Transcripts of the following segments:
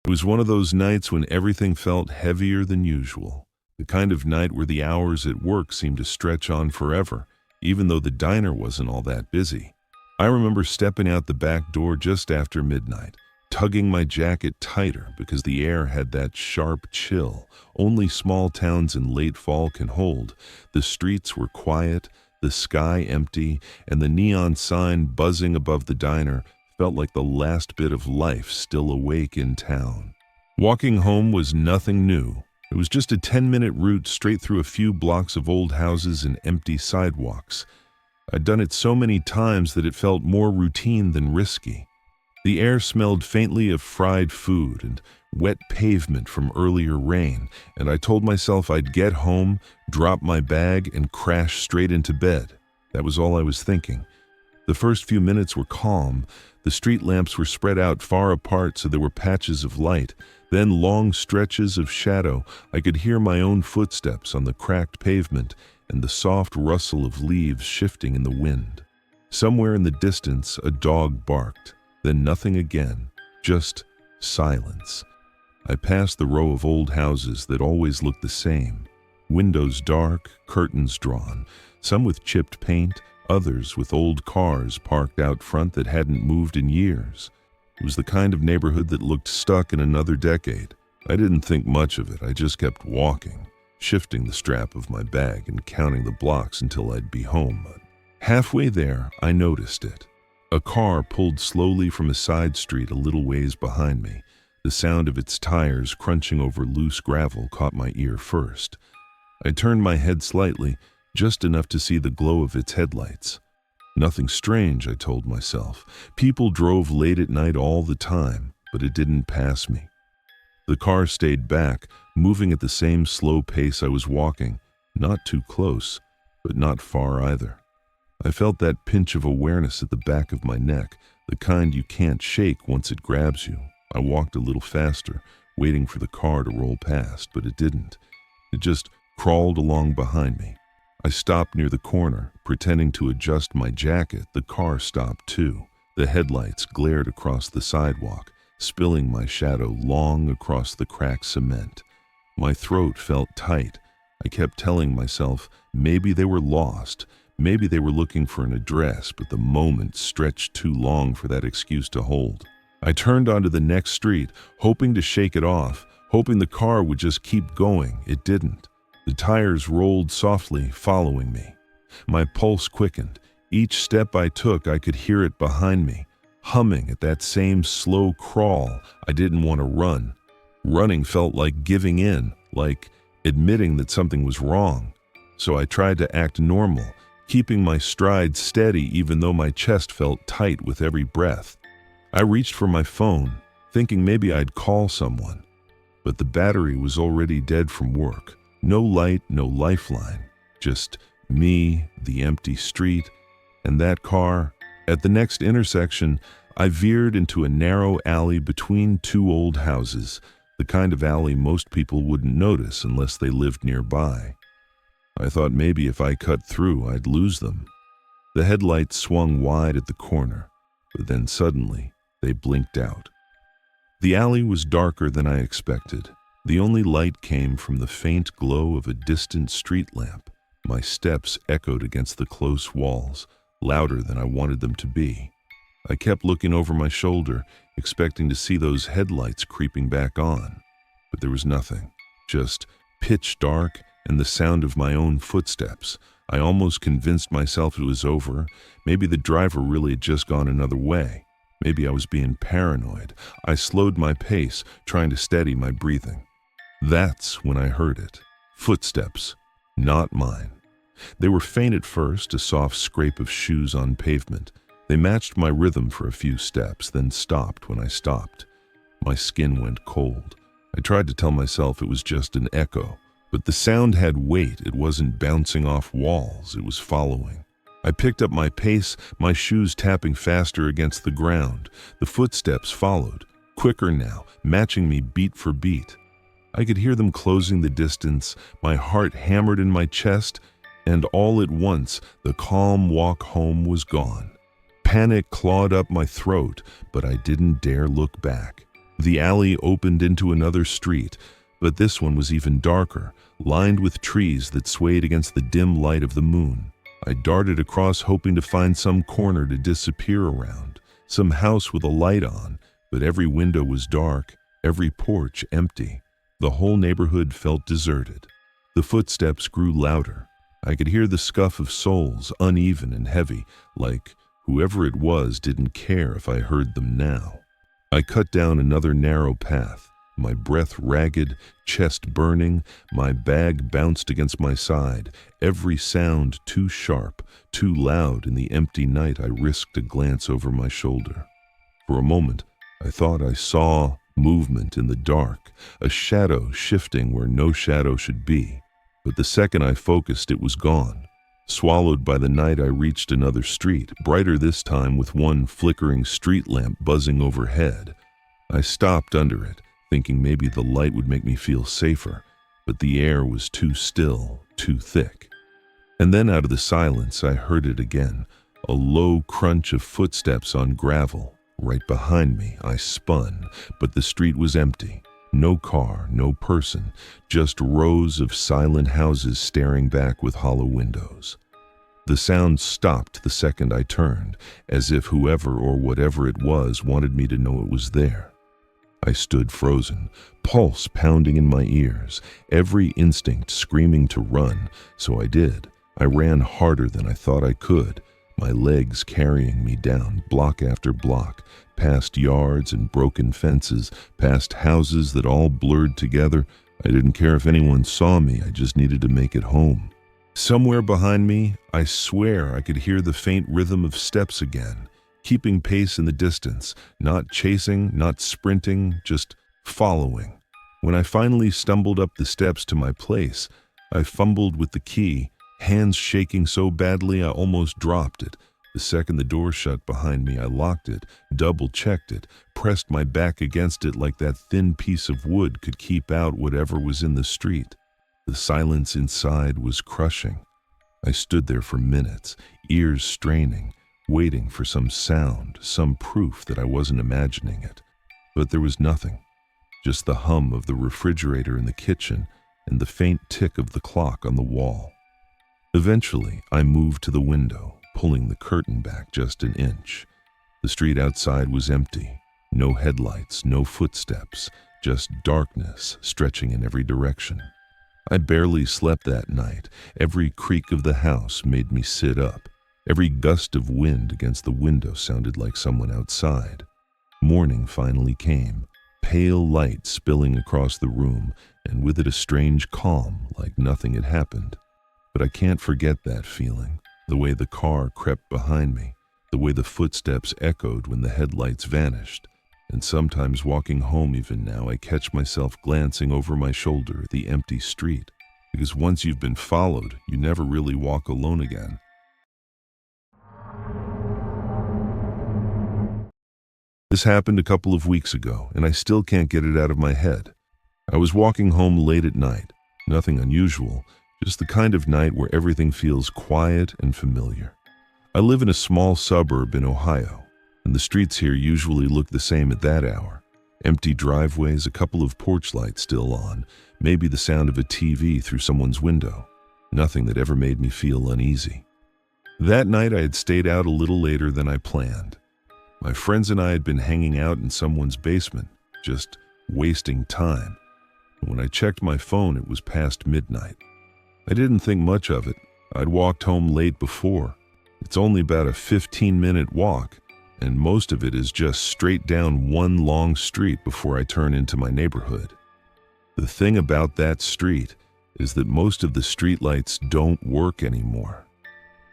It was one of those nights when everything felt heavier than usual. The kind of night where the hours at work seemed to stretch on forever, even though the diner wasn't all that busy. I remember stepping out the back door just after midnight, tugging my jacket tighter because the air had that sharp chill only small towns in late fall can hold. The streets were quiet, the sky empty, and the neon sign buzzing above the diner felt like the last bit of life still awake in town. Walking home was nothing new. It was just a 10-minute route straight through a few blocks of old houses and empty sidewalks. I'd done it so many times that it felt more routine than risky. The air smelled faintly of fried food and wet pavement from earlier rain, and I told myself I'd get home, drop my bag, and crash straight into bed. That was all I was thinking. The first few minutes were calm. The street lamps were spread out far apart so there were patches of light, then long stretches of shadow. I could hear my own footsteps on the cracked pavement and the soft rustle of leaves shifting in the wind. Somewhere in the distance, a dog barked, then nothing again, just silence. I passed the row of old houses that always looked the same. Windows dark, curtains drawn, some with chipped paint, others with old cars parked out front that hadn't moved in years. It was the kind of neighborhood that looked stuck in another decade. I didn't think much of it. I just kept walking, shifting the strap of my bag and counting the blocks until I'd be home. Halfway there, I noticed it. A car pulled slowly from a side street a little ways behind me. The sound of its tires crunching over loose gravel caught my ear first. I turned my head slightly, just enough to see the glow of its headlights. Nothing strange, I told myself. People drove late at night all the time, but it didn't pass me. The car stayed back, moving at the same slow pace I was walking, not too close, but not far either. I felt that pinch of awareness at the back of my neck, the kind you can't shake once it grabs you. I walked a little faster, waiting for the car to roll past, but it didn't. It just crawled along behind me. I stopped near the corner, pretending to adjust my jacket. The car stopped too. The headlights glared across the sidewalk, spilling my shadow long across the cracked cement. My throat felt tight. I kept telling myself maybe they were lost, maybe they were looking for an address, but the moment stretched too long for that excuse to hold. I turned onto the next street, hoping to shake it off, hoping the car would just keep going. It didn't. The tires rolled softly, following me. My pulse quickened. Each step I took, I could hear it behind me, humming at that same slow crawl. I didn't want to run. Running felt like giving in, like admitting that something was wrong. So I tried to act normal, keeping my stride steady even though my chest felt tight with every breath. I reached for my phone, thinking maybe I'd call someone. But the battery was already dead from work. No light, no lifeline, just me, the empty street, and that car. At the next intersection, I veered into a narrow alley between two old houses, the kind of alley most people wouldn't notice unless they lived nearby. I thought maybe if I cut through, I'd lose them. The headlights swung wide at the corner, but then suddenly they blinked out. The alley was darker than I expected. The only light came from the faint glow of a distant street lamp. My steps echoed against the close walls, louder than I wanted them to be. I kept looking over my shoulder, expecting to see those headlights creeping back on. But there was nothing, just pitch dark and the sound of my own footsteps. I almost convinced myself it was over. Maybe the driver really had just gone another way. Maybe I was being paranoid. I slowed my pace, trying to steady my breathing. That's when I heard it. Footsteps, not mine. They were faint at first, a soft scrape of shoes on pavement. They matched my rhythm for a few steps, then stopped when I stopped. My skin went cold. I tried to tell myself it was just an echo, but the sound had weight. It wasn't bouncing off walls, it was following. I picked up my pace, my shoes tapping faster against the ground. The footsteps followed, quicker now, matching me beat for beat. I could hear them closing the distance, my heart hammered in my chest, and all at once, the calm walk home was gone. Panic clawed up my throat, but I didn't dare look back. The alley opened into another street, but this one was even darker, lined with trees that swayed against the dim light of the moon. I darted across, hoping to find some corner to disappear around, some house with a light on, but every window was dark, every porch empty. The whole neighborhood felt deserted. The footsteps grew louder. I could hear the scuff of soles, uneven and heavy, like whoever it was didn't care if I heard them now. I cut down another narrow path, my breath ragged, chest burning, my bag bounced against my side, every sound too sharp, too loud in the empty night. I risked a glance over my shoulder. For a moment, I thought I saw movement in the dark, a shadow shifting where no shadow should be. But the second I focused, it was gone. Swallowed by the night, I reached another street, brighter this time with one flickering street lamp buzzing overhead. I stopped under it, thinking maybe the light would make me feel safer, but the air was too still, too thick. And then out of the silence, I heard it again, a low crunch of footsteps on gravel. Right behind me, I spun, but the street was empty. No car, no person, just rows of silent houses staring back with hollow windows. The sound stopped the second I turned, as if whoever or whatever it was wanted me to know it was there. I stood frozen, pulse pounding in my ears, every instinct screaming to run, so I did. I ran harder than I thought I could, my legs carrying me down block after block, past yards and broken fences, past houses that all blurred together. I didn't care if anyone saw me, I just needed to make it home. Somewhere behind me, I swear I could hear the faint rhythm of steps again, keeping pace in the distance, not chasing, not sprinting, just following. When I finally stumbled up the steps to my place, I fumbled with the key, hands shaking so badly I almost dropped it. The second the door shut behind me, I locked it, double-checked it, pressed my back against it like that thin piece of wood could keep out whatever was in the street. The silence inside was crushing. I stood there for minutes, ears straining, waiting for some sound, some proof that I wasn't imagining it. But there was nothing, just the hum of the refrigerator in the kitchen and the faint tick of the clock on the wall. Eventually, I moved to the window, pulling the curtain back just an inch. The street outside was empty. No headlights, no footsteps, just darkness stretching in every direction. I barely slept that night. Every creak of the house made me sit up. Every gust of wind against the window sounded like someone outside. Morning finally came, pale light spilling across the room, and with it a strange calm, like nothing had happened. But I can't forget that feeling. The way the car crept behind me, the way the footsteps echoed when the headlights vanished. And sometimes walking home even now, I catch myself glancing over my shoulder at the empty street. Because once you've been followed, you never really walk alone again. This happened a couple of weeks ago, and I still can't get it out of my head. I was walking home late at night. Nothing unusual. Just the kind of night where everything feels quiet and familiar. I live in a small suburb in Ohio, and the streets here usually look the same at that hour. Empty driveways, a couple of porch lights still on, maybe the sound of a TV through someone's window. Nothing that ever made me feel uneasy. That night I had stayed out a little later than I planned. My friends and I had been hanging out in someone's basement, just wasting time. And when I checked my phone, it was past midnight. I didn't think much of it. I'd walked home late before. It's only about a 15-minute walk, and most of it is just straight down one long street before I turn into my neighborhood. The thing about that street is that most of the streetlights don't work anymore.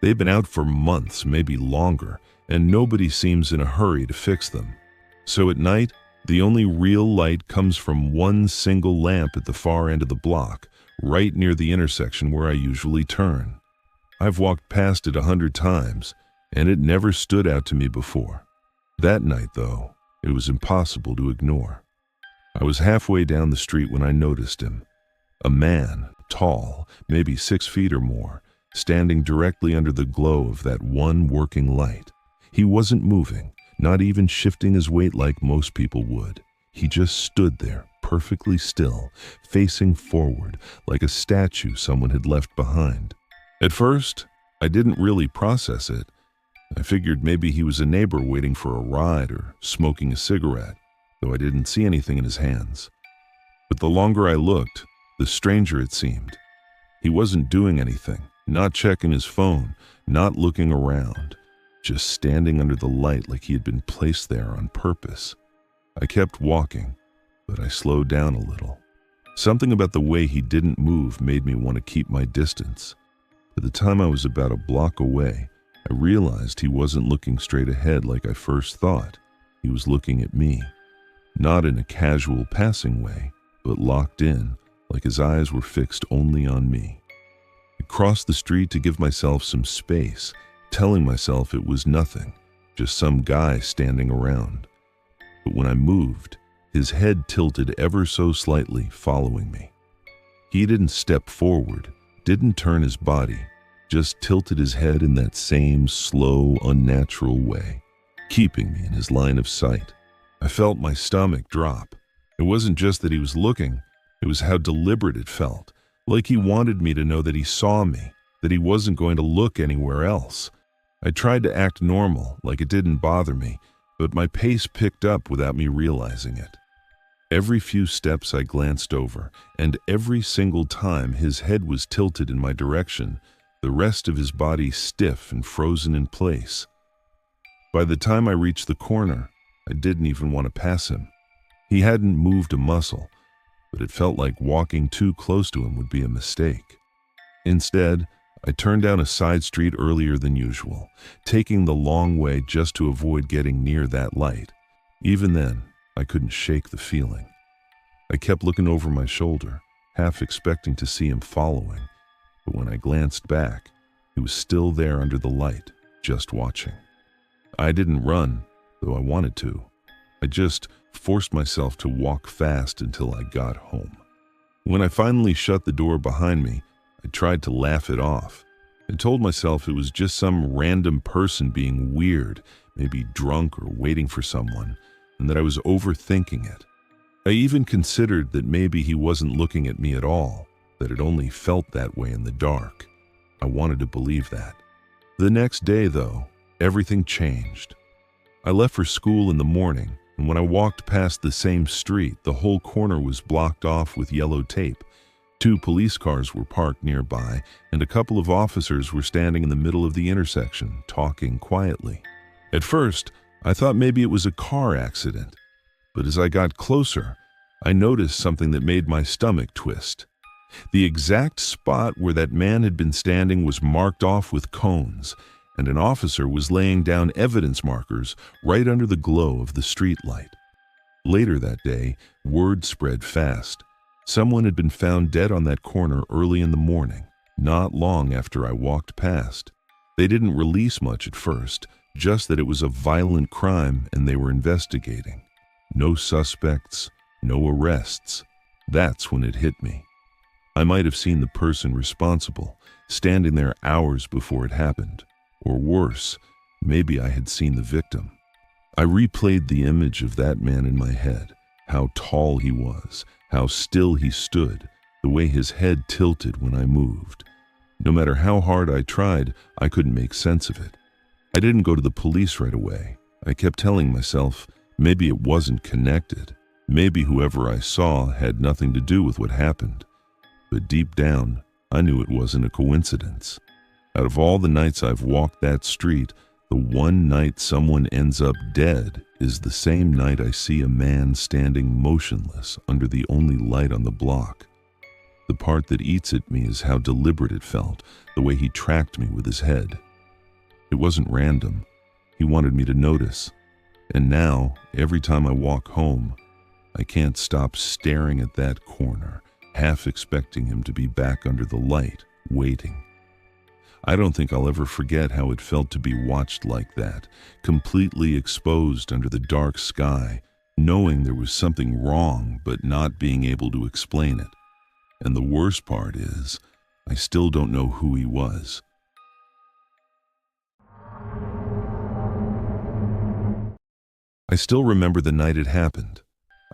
They've been out for months, maybe longer, and nobody seems in a hurry to fix them. So at night, the only real light comes from one single lamp at the far end of the block, right near the intersection where I usually turn. I've walked past it 100 times, and it never stood out to me before. That night, though, it was impossible to ignore. I was halfway down the street when I noticed him. A man, tall, maybe 6 feet or more, standing directly under the glow of that one working light. He wasn't moving, not even shifting his weight like most people would. He just stood there, perfectly still, facing forward, like a statue someone had left behind. At first, I didn't really process it. I figured maybe he was a neighbor waiting for a ride or smoking a cigarette, though I didn't see anything in his hands. But the longer I looked, the stranger it seemed. He wasn't doing anything, not checking his phone, not looking around, just standing under the light like he had been placed there on purpose. I kept walking, but I slowed down a little. Something about the way he didn't move made me want to keep my distance. By the time I was about a block away, I realized he wasn't looking straight ahead like I first thought. He was looking at me, not in a casual passing way, but locked in, like his eyes were fixed only on me. I crossed the street to give myself some space, telling myself it was nothing, just some guy standing around. But when I moved, his head tilted ever so slightly, following me. He didn't step forward, didn't turn his body, just tilted his head in that same slow, unnatural way, keeping me in his line of sight. I felt my stomach drop. It wasn't just that he was looking, it was how deliberate it felt, like he wanted me to know that he saw me, that he wasn't going to look anywhere else. I tried to act normal, like it didn't bother me, but my pace picked up without me realizing it. Every few steps I glanced over, and every single time his head was tilted in my direction, the rest of his body stiff and frozen in place. By the time I reached the corner, I didn't even want to pass him. He hadn't moved a muscle, but it felt like walking too close to him would be a mistake. Instead, I turned down a side street earlier than usual, taking the long way just to avoid getting near that light. Even then, I couldn't shake the feeling. I kept looking over my shoulder, half expecting to see him following, but when I glanced back, he was still there under the light, just watching. I didn't run, though I wanted to. I just forced myself to walk fast until I got home. When I finally shut the door behind me, I tried to laugh it off. I told myself it was just some random person being weird, maybe drunk or waiting for someone, and that I was overthinking it. I even considered that maybe he wasn't looking at me at all, that it only felt that way in the dark. I wanted to believe that. The next day, though, everything changed. I left for school in the morning, and when I walked past the same street, the whole corner was blocked off with yellow tape. 2 police cars were parked nearby, and a couple of officers were standing in the middle of the intersection, talking quietly. At first, I thought maybe it was a car accident, but as I got closer, I noticed something that made my stomach twist. The exact spot where that man had been standing was marked off with cones, and an officer was laying down evidence markers right under the glow of the streetlight. Later that day, word spread fast. Someone had been found dead on that corner early in the morning, not long after I walked past. They didn't release much at first, just that it was a violent crime and they were investigating. No suspects, no arrests. That's when it hit me. I might have seen the person responsible, standing there hours before it happened. Or worse, maybe I had seen the victim. I replayed the image of that man in my head, how tall he was, how still he stood, the way his head tilted when I moved. No matter how hard I tried, I couldn't make sense of it. I didn't go to the police right away. I kept telling myself, maybe it wasn't connected. Maybe whoever I saw had nothing to do with what happened. But deep down, I knew it wasn't a coincidence. Out of all the nights I've walked that street, the one night someone ends up dead is the same night I see a man standing motionless under the only light on the block. The part that eats at me is how deliberate it felt, the way he tracked me with his head. It wasn't random. He wanted me to notice. And now, every time I walk home, I can't stop staring at that corner, half expecting him to be back under the light, waiting. I don't think I'll ever forget how it felt to be watched like that, completely exposed under the dark sky, knowing there was something wrong but not being able to explain it. And the worst part is, I still don't know who he was. I still remember the night it happened.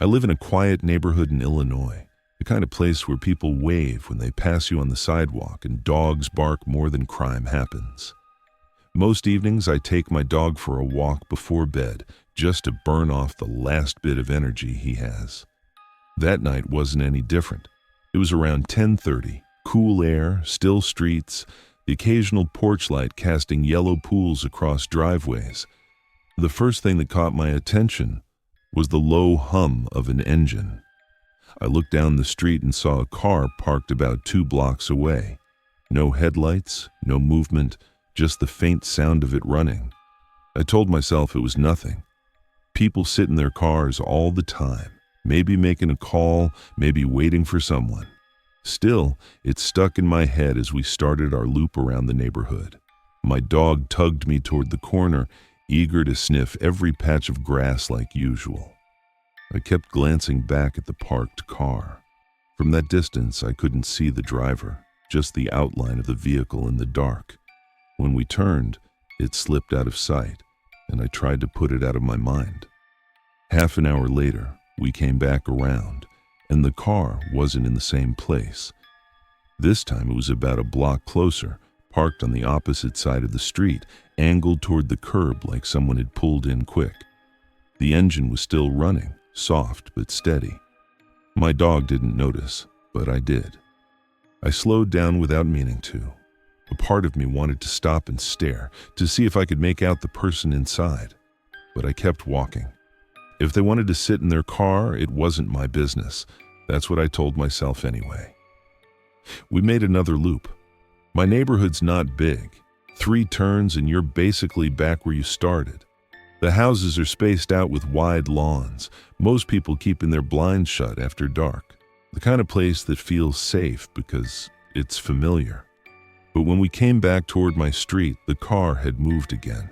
I live in a quiet neighborhood in Illinois, the kind of place where people wave when they pass you on the sidewalk and dogs bark more than crime happens. Most evenings I take my dog for a walk before bed just to burn off the last bit of energy he has. That night wasn't any different. It was around 10:30, cool air, still streets, the occasional porch light casting yellow pools across driveways. The first thing that caught my attention was the low hum of an engine. I looked down the street and saw a car parked about 2 blocks away. No headlights, no movement, just the faint sound of it running. I told myself it was nothing. People sit in their cars all the time, maybe making a call, maybe waiting for someone. Still, it stuck in my head as we started our loop around the neighborhood. My dog tugged me toward the corner, eager to sniff every patch of grass like usual. I kept glancing back at the parked car. From that distance, I couldn't see the driver, just the outline of the vehicle in the dark. When we turned, it slipped out of sight, and I tried to put it out of my mind. Half an hour later, we came back around, and the car wasn't in the same place. This time it was about a block closer, parked on the opposite side of the street, angled toward the curb like someone had pulled in quick. The engine was still running, soft but steady. My dog didn't notice, but I did. I slowed down without meaning to. A part of me wanted to stop and stare, to see if I could make out the person inside, but I kept walking. If they wanted to sit in their car, it wasn't my business. That's what I told myself anyway. We made another loop. My neighborhood's not big. 3 turns and you're basically back where you started. The houses are spaced out with wide lawns, most people keeping their blinds shut after dark. The kind of place that feels safe because it's familiar. But when we came back toward my street, the car had moved again.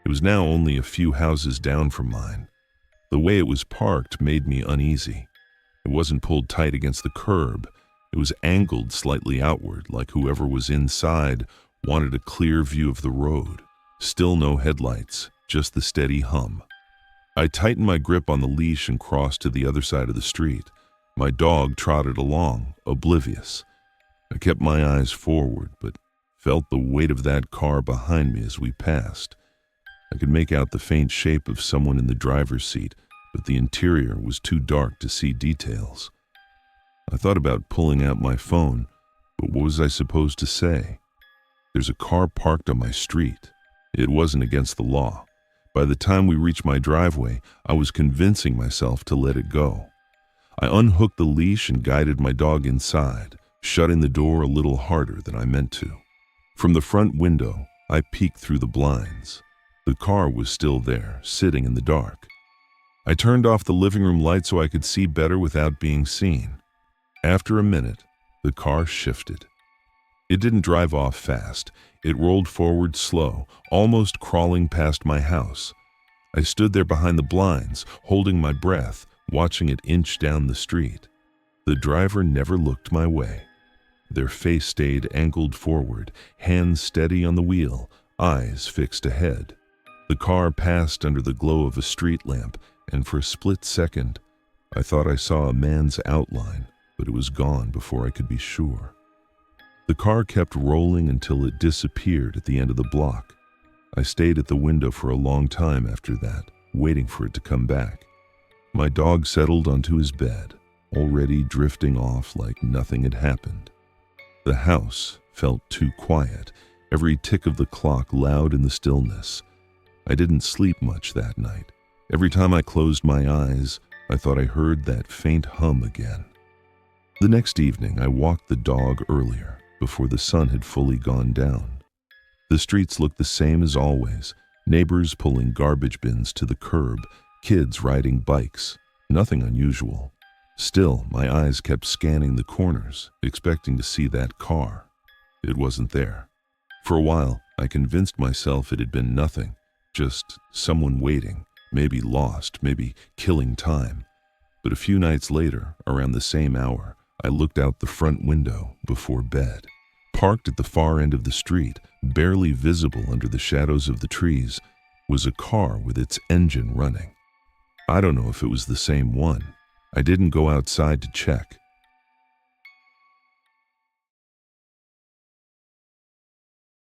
It was now only a few houses down from mine. The way it was parked made me uneasy. It wasn't pulled tight against the curb. It was angled slightly outward, like whoever was inside wanted a clear view of the road. Still no headlights, just the steady hum. I tightened my grip on the leash and crossed to the other side of the street. My dog trotted along, oblivious. I kept my eyes forward, but felt the weight of that car behind me as we passed. I could make out the faint shape of someone in the driver's seat, but the interior was too dark to see details. I thought about pulling out my phone, but what was I supposed to say? There's a car parked on my street. It wasn't against the law. By the time we reached my driveway, I was convincing myself to let it go. I unhooked the leash and guided my dog inside, shutting the door a little harder than I meant to. From the front window, I peeked through the blinds. The car was still there, sitting in the dark. I turned off the living room light so I could see better without being seen. After a minute, the car shifted. It didn't drive off fast. It rolled forward slow, almost crawling past my house. I stood there behind the blinds, holding my breath, watching it inch down the street. The driver never looked my way. Their face stayed angled forward, hands steady on the wheel, eyes fixed ahead. The car passed under the glow of a street lamp, and for a split second, I thought I saw a man's outline, but it was gone before I could be sure. The car kept rolling until it disappeared at the end of the block. I stayed at the window for a long time after that, waiting for it to come back. My dog settled onto his bed, already drifting off like nothing had happened. The house felt too quiet, every tick of the clock loud in the stillness. I didn't sleep much that night. Every time I closed my eyes, I thought I heard that faint hum again. The next evening, I walked the dog earlier, before the sun had fully gone down. The streets looked the same as always, neighbors pulling garbage bins to the curb, kids riding bikes, nothing unusual. Still, my eyes kept scanning the corners, expecting to see that car. It wasn't there. For a while, I convinced myself it had been nothing, just someone waiting, maybe lost, maybe killing time. But a few nights later, around the same hour, I looked out the front window before bed. Parked at the far end of the street, barely visible under the shadows of the trees, was a car with its engine running. I don't know if it was the same one, I didn't go outside to check.